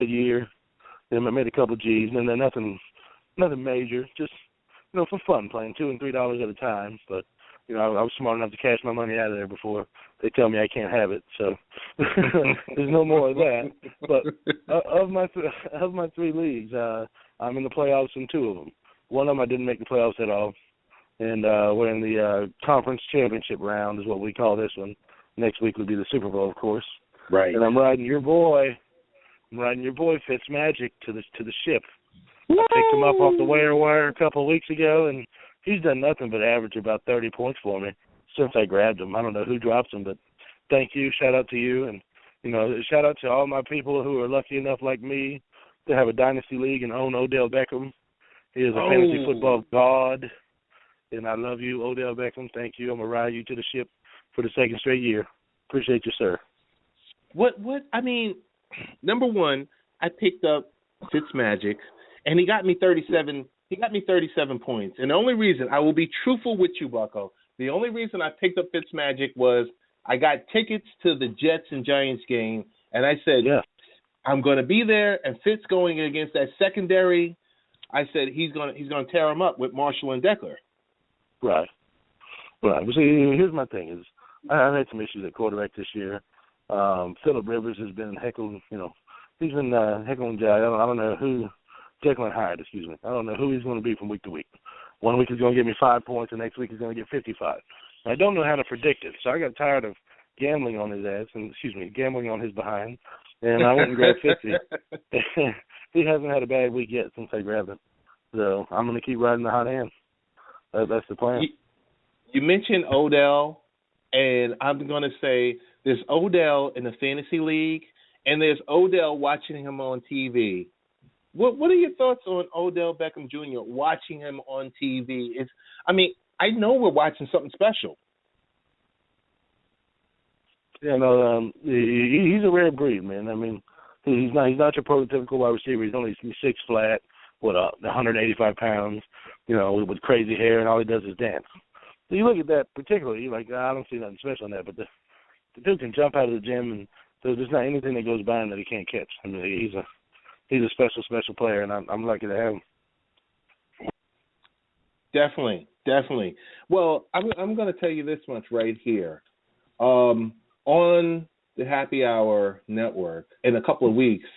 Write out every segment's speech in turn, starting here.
good year. Then I made a couple of G's, and then nothing major. Just, for fun, playing $2 and $3 at a time. But, I was smart enough to cash my money out of there before they tell me I can't have it. So there's no more of that. But of my 3 leagues, I'm in the playoffs in 2 of them. One of them I didn't make the playoffs at all. And we're in the conference championship round is what we call this one. Next week would be the Super Bowl, of course. Right. And I'm riding your boy Fitzmagic to the ship. I picked him up off the wire a couple of weeks ago, and he's done nothing but average about 30 points for me since I grabbed him. I don't know who drops him, but thank you. Shout out to you. And, shout out to all my people who are lucky enough like me to have a dynasty league and own Odell Beckham. He is a fantasy football god, and I love you, Odell Beckham. Thank you. I'm going to ride you to the ship for the 2nd straight year. Appreciate you, sir. Number one, I picked up Fitzmagic, and he got me 37 points. And the only reason, I will be truthful with you, Bucko, the only reason I picked up Fitzmagic was I got tickets to the Jets and Giants game, and I said, I'm going to be there, and Fitz going against that secondary, I said he's going to tear him up with Marshall and Deckler. Right. But see, here's my thing is I've had some issues at quarterback this year. Phillip Rivers has been heckling, he's been heckling Jack. I don't know who, Jekyll and Hyde, excuse me. I don't know who he's going to be from week to week. One week he's going to give me 5 points, the next week he's going to get 55. I don't know how to predict it, so I got tired of gambling on his ass, gambling on his behind, and I went and grabbed 50. He hasn't had a bad week yet since I grabbed him. So I'm going to keep riding the hot hand. That's the plan. You mentioned Odell, and I'm going to say there's Odell in the fantasy league, and there's Odell watching him on TV. What are your thoughts on Odell Beckham Jr. watching him on TV? I know we're watching something special. Yeah, no, he's a rare breed, man. He's not your prototypical wide receiver. He's only 6 flat, 185 pounds, with crazy hair, and all he does is dance. So you look at that particularly, I don't see nothing special in that, but the dude can jump out of the gym, and there's not anything that goes by him that he can't catch. He's a special player, and I'm lucky to have him. Definitely. Well, I'm going to tell you this much right here. On the Happy Hour Network in a couple of weeks,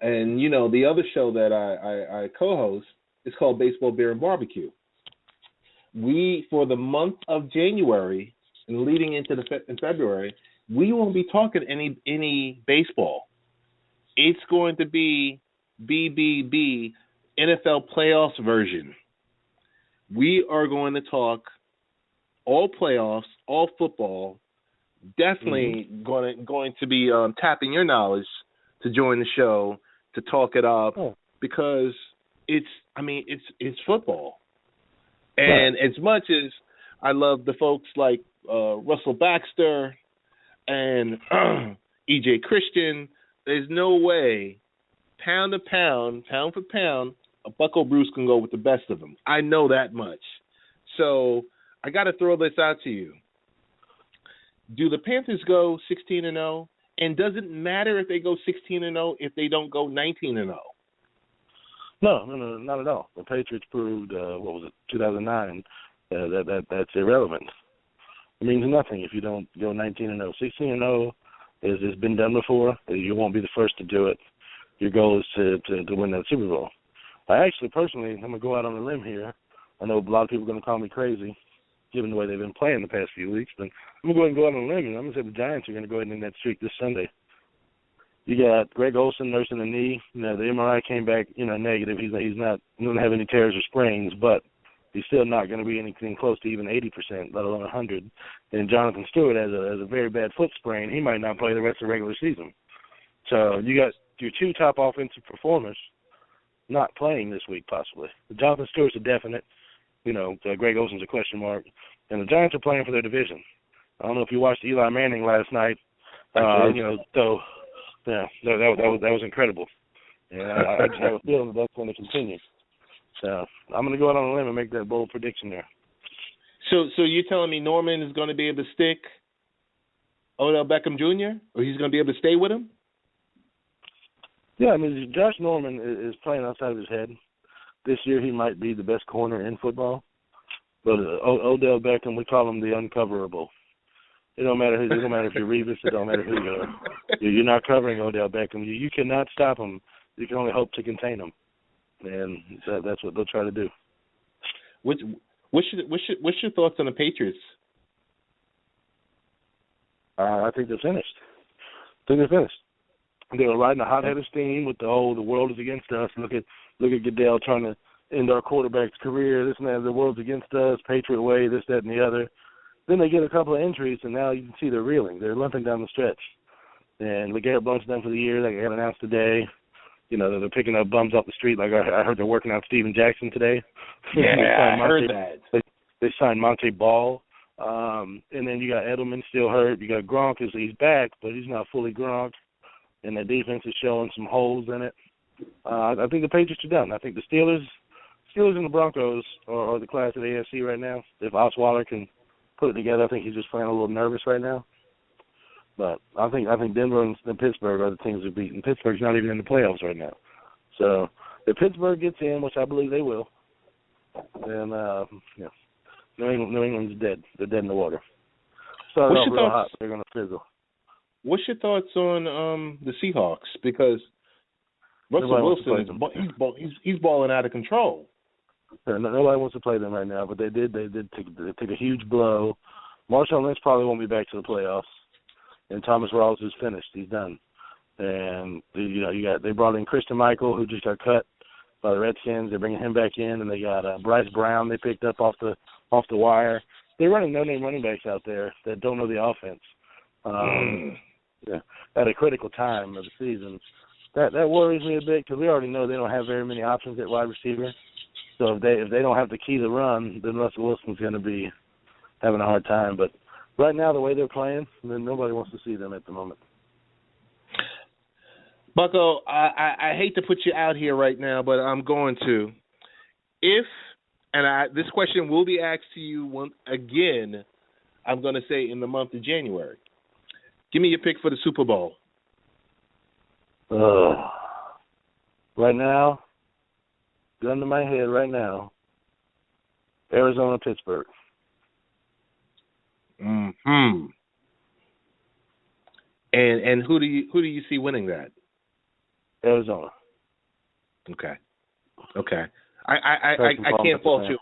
and the other show that I co-host is called Baseball, Beer, and Barbecue. We, for the month of January and leading into in February, we won't be talking any baseball. It's going to be BBB NFL playoffs version. We are going to talk all playoffs, all football. Definitely going to be tapping your knowledge to join the show to talk it up because it's football. And as much as I love the folks like Russell Baxter and E.J. Christian, there's no way, pound for pound, a Bucko Bruce can go with the best of them. I know that much. So I got to throw this out to you. Do the Panthers go 16-0? And does it matter if they go 16-0 if they don't go 19-0? No, not at all. The Patriots proved, 2009, that's irrelevant. It means nothing if you don't go 19-0. 16-0 has been done before. You won't be the first to do it. Your goal is to win that Super Bowl. I actually, personally, I'm going to go out on a limb here. I know a lot of people are going to call me crazy, given the way they've been playing the past few weeks, but I'm going to go ahead and go out on a limb, and I'm going to say the Giants are going to go ahead and end that streak this Sunday. You got Greg Olsen nursing a knee. The MRI came back, negative. He doesn't have any tears or sprains, but he's still not going to be anything close to even 80%, let alone 100. And Jonathan Stewart has a very bad foot sprain. He might not play the rest of the regular season. So you got your 2 top offensive performers not playing this week, possibly. Jonathan Stewart's a definite. Greg Olsen's a question mark. And the Giants are playing for their division. I don't know if you watched Eli Manning last night. That was incredible. And I just have a feeling that's going to continue. So I'm going to go out on a limb and make that bold prediction there. So you're telling me Norman is going to be able to stick Odell Beckham Jr., or he's going to be able to stay with him? Yeah, I mean, Josh Norman is playing outside of his head. This year he might be the best corner in football. But Odell Beckham, we call him the uncoverable. It don't matter who. It don't matter if you're Revis. It don't matter who you are. You're not covering Odell Beckham. You cannot stop him. You can only hope to contain him, and that's what they'll try to do. What's your thoughts on the Patriots? I think they're finished. They were riding a hot-headed steam with the world is against us. Look at Goodell trying to end our quarterback's career. This and that. The world's against us. Patriot way. This, that, and the other. Then they get a couple of injuries, and now you can see they're reeling. They're limping down the stretch. And LeGarrette Blount's done for the year. Like I got announced today. You know, they're picking up bums off the street. Like I heard they're working out Steven Jackson today. Yeah, I heard that. They signed Monte Ball. And then you got Edelman still hurt. You got Gronk. He's back, but he's not fully Gronk. And the defense is showing some holes in it. I think the Patriots are done. I think the Steelers and the Broncos are the class of the AFC right now. If Osweiler can put it together, I think he's just playing a little nervous right now. But I think Denver and Pittsburgh are the teams who beat. And Pittsburgh's not even in the playoffs right now. So if Pittsburgh gets in, which I believe they will, then New England's dead. They're dead in the water. Started off real hot, they're going to fizzle. What's your thoughts on the Seahawks? Because Russell Wilson, he's balling out of control. Yeah, nobody wants to play them right now, but they did take a huge blow. Marshawn Lynch probably won't be back to the playoffs, and Thomas Rawls is finished. He's done. And they brought in Christian Michael, who just got cut by the Redskins. They're bringing him back in, and they got Bryce Brown. They picked up off the wire. They're running no-name running backs out there that don't know the offense. At a critical time of the season, that worries me a bit because we already know they don't have very many options at wide receiver. So if they don't have the key to run, then Russell Wilson's going to be having a hard time. But right now, the way they're playing, then nobody wants to see them at the moment. Bucko, I hate to put you out here right now, but I'm going to. This question will be asked to you again, I'm going to say in the month of January. Give me your pick for the Super Bowl. Right now, gun to my head right now, Arizona, Pittsburgh. And who do you see winning that? Arizona. Okay. I can't fault you.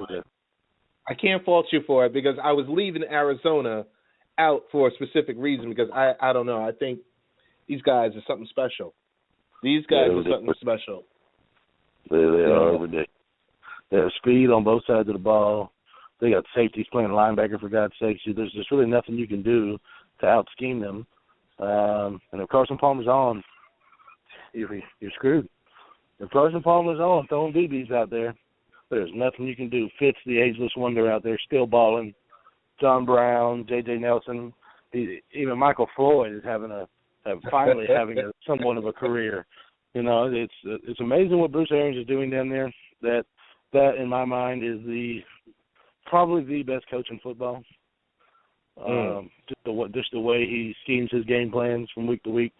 I can't fault you for it because I was leaving Arizona out for a specific reason because I don't know. I think these guys are something special. These guys are something special. They are ridiculous. They have speed on both sides of the ball. They got safeties playing linebacker, for God's sake. There's just really nothing you can do to out-scheme them. And if Carson Palmer's on, you're screwed. If Carson Palmer's on, throwing BBs out there, there's nothing you can do. Fitz, the ageless wonder out there, still balling. John Brown, J.J. Nelson, even Michael Floyd is finally having somewhat of a career. You know, it's amazing what Bruce Arians is doing down there. That in my mind is probably the best coach in football. Just the way he schemes his game plans from week to week.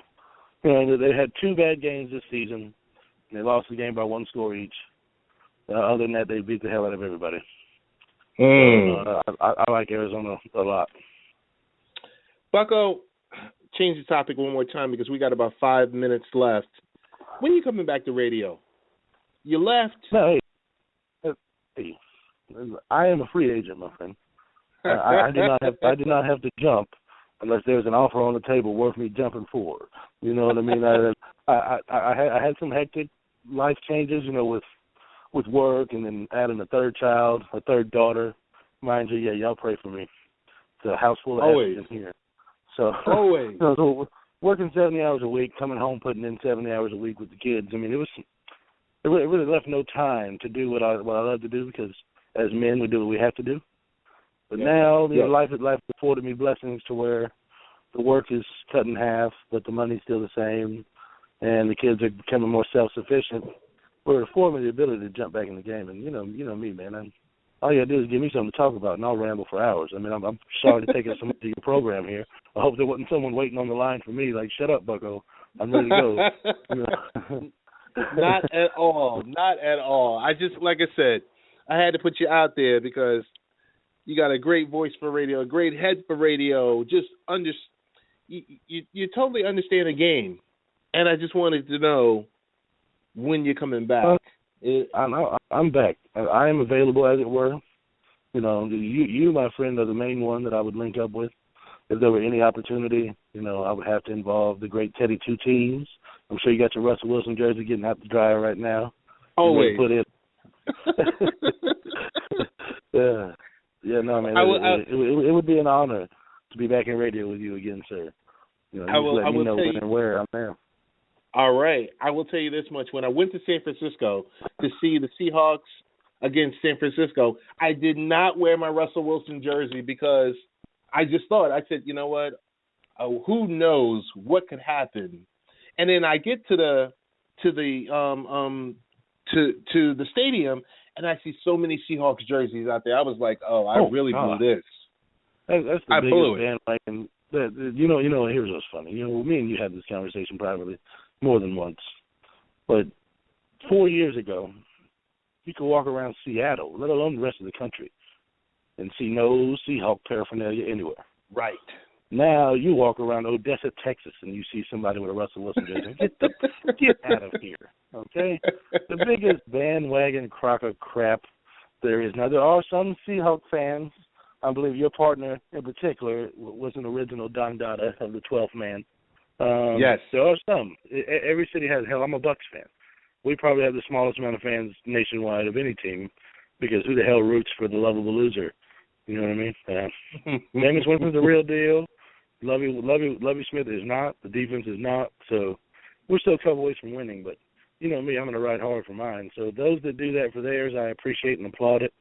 You know, they had 2 bad games this season. And they lost the game by 1 score each. Other than that, they beat the hell out of everybody. I like Arizona a lot. Bucko, change the topic one more time because we got about 5 minutes left. When are you coming back to radio? You left. No, hey, I am a free agent, my friend. I do not have to jump unless there's an offer on the table worth me jumping for. You know what I mean? I had some hectic life changes, you know, with work and then adding a third child, a third daughter. Mind you, y'all pray for me. It's a house full of estrogen here. So, always. You know, so working 70 hours a week, coming home, putting in 70 hours a week with the kids. I mean, it really left no time to do what I love to do because as men we do what we have to do. But now, you know, life has afforded me blessings to where the work is cut in half, but the money's still the same, and the kids are becoming more self-sufficient. Where it afforded me the ability to jump back in the game. And you know me, man. All you gotta do is give me something to talk about, and I'll ramble for hours. I mean, I'm sorry to take up so much of your program here. I hope there wasn't someone waiting on the line for me. Like, shut up, Bucko. I'm ready to go. Not at all. Not at all. I just, like I said, I had to put you out there because you got a great voice for radio, a great head for radio. Just you totally understand the game, and I just wanted to know when you're coming back. I'm back. I am available, as it were. You, my friend, are the main one that I would link up with. If there were any opportunity, I would have to involve the great Teddy Two Teams. I'm sure you got your Russell Wilson jersey getting out the dryer right now. Always. Put in. Yeah, no, man. It would be an honor to be back in radio with you again, sir. I will let me know tell when and where I'm there. All right. I will tell you this much. When I went to San Francisco to see the Seahawks against San Francisco, I did not wear my Russell Wilson jersey because I just thought, I said, you know what? Who knows what could happen? And then I get to the stadium, and I see so many Seahawks jerseys out there. I was like, I really blew this. That's the biggest bandwagon. Here's what's funny. Me and you had this conversation privately more than once. But 4 years ago, you could walk around Seattle, let alone the rest of the country, and see no Seahawk paraphernalia anywhere. Right. Now you walk around Odessa, Texas, and you see somebody with a Russell Wilson jersey. Get out of here, okay? The biggest bandwagon crock of crap there is. Now, there are some Seahawk fans. I believe your partner in particular was an original Don Dada of the 12th man. Yes. There are some. Every city has. Hell, I'm a Bucs fan. We probably have the smallest amount of fans nationwide of any team because who the hell roots for the lovable loser? You know what I mean? Jameis Winston's the real deal. Lovie Smith is not. The defense is not. So we're still a couple ways from winning. But you know me, I'm going to ride hard for mine. So those that do that for theirs, I appreciate and applaud it.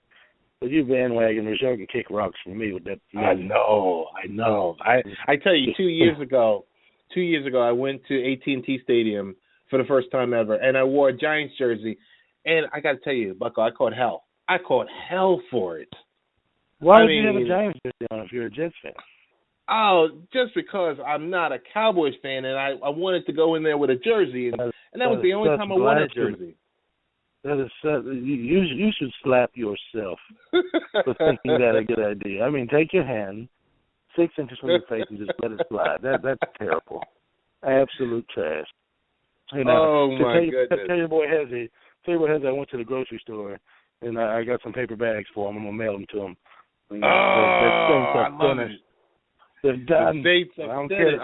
But you bandwagoners, y'all can kick rocks for me with that. I know. I tell you, 2 years ago, I went to AT&T Stadium for the first time ever, and I wore a Giants jersey. And I got to tell you, Bucko, I caught hell. I caught hell for it. Why would you have a Giants jersey on if you're a Jets fan? Oh, just because I'm not a Cowboys fan, and I wanted to go in there with a jersey, and that was the only time I wore a jersey. That is you should slap yourself for thinking that a good idea. I mean, take your hand 6 inches from your face and just let it slide. That's terrible. Absolute trash. My goodness. Tell your boy Hezzy, I went to the grocery store and I got some paper bags for him. I'm gonna mail them to him. I love it. They're done. I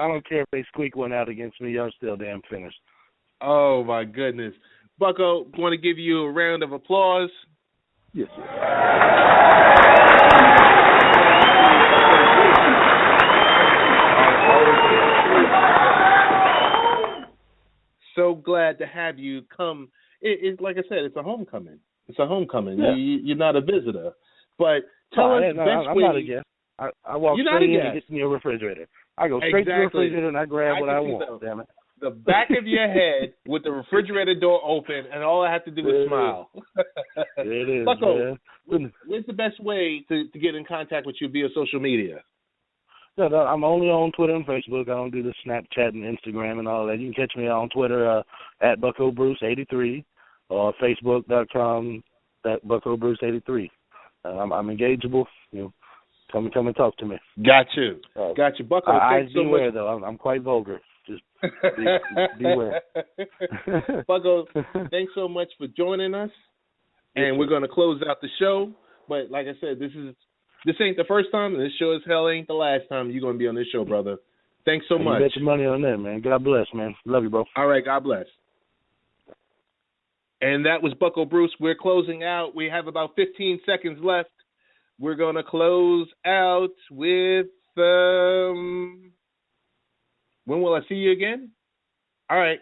don't care if they squeak one out against me. Y'all still damn finished. Oh my goodness. Bucko, want to give you a round of applause? Yes, sir. So glad to have you come. It's like I said, it's a homecoming. Yeah. You're not a visitor. But tell us best I'm way. not a guest. I walk straight in and get me a refrigerator. I go straight to the refrigerator and I grab what I want. Damn it. The back of your head with the refrigerator door open, and all I have to do is smile. It is. Bucko, what's the best way to get in contact with you via social media? No, I'm only on Twitter and Facebook. I don't do the Snapchat and Instagram and all that. You can catch me on Twitter at BuckoBruce83 or Facebook.com at BuckoBruce83. I'm engageable. Come and talk to me. Got you, Bucko. Thanks so much. Though I'm quite vulgar. Just beware. Bucko, thanks so much for joining us, and we're going to close out the show. But like I said, this ain't the first time, and this show as hell ain't the last time you're going to be on this show, brother. Thanks so much. You bet your money on that, man. God bless, man. Love you, bro. All right, God bless. And that was Bucko Bruce. We're closing out. We have about 15 seconds left. We're going to close out with, when will I see you again? All right.